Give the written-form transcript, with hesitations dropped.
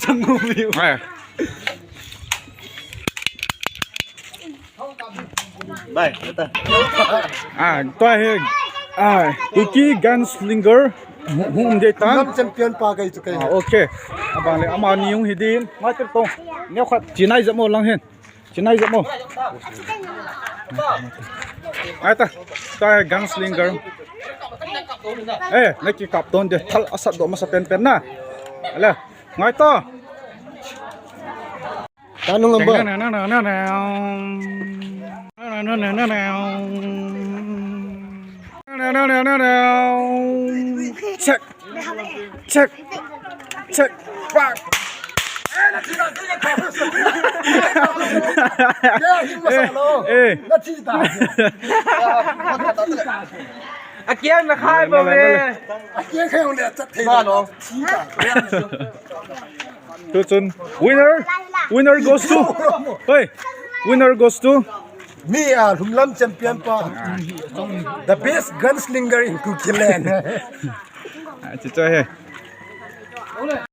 จังงูอยู่ไปตัวเฮงตุกี้กันสลิงเกอร์หุ่นเดตันแชมเปี้ยนปาไกจุกโอเคบางเลยอามานิยงฮิดินมาเติร์ตงเนี่ยขัดจีน่าจะโมลังเห็นจีน่าจะโมตัวกันสลิงเกอร์นักกีฬาตัวเดียวทัลอาศัยตัวมาสเปนเป็นนะอะไรไงต่อตานุ่งลำบากเช็คปังอาเกียงนะค่ายบ่เว้อาเกียงแค่คนเดียวจะเทมาเนาะทุกคน winner goes to เฮ้ย winner goes to me Humlam champion pa the best gunslinger in Cookieland จะเจอเฮ้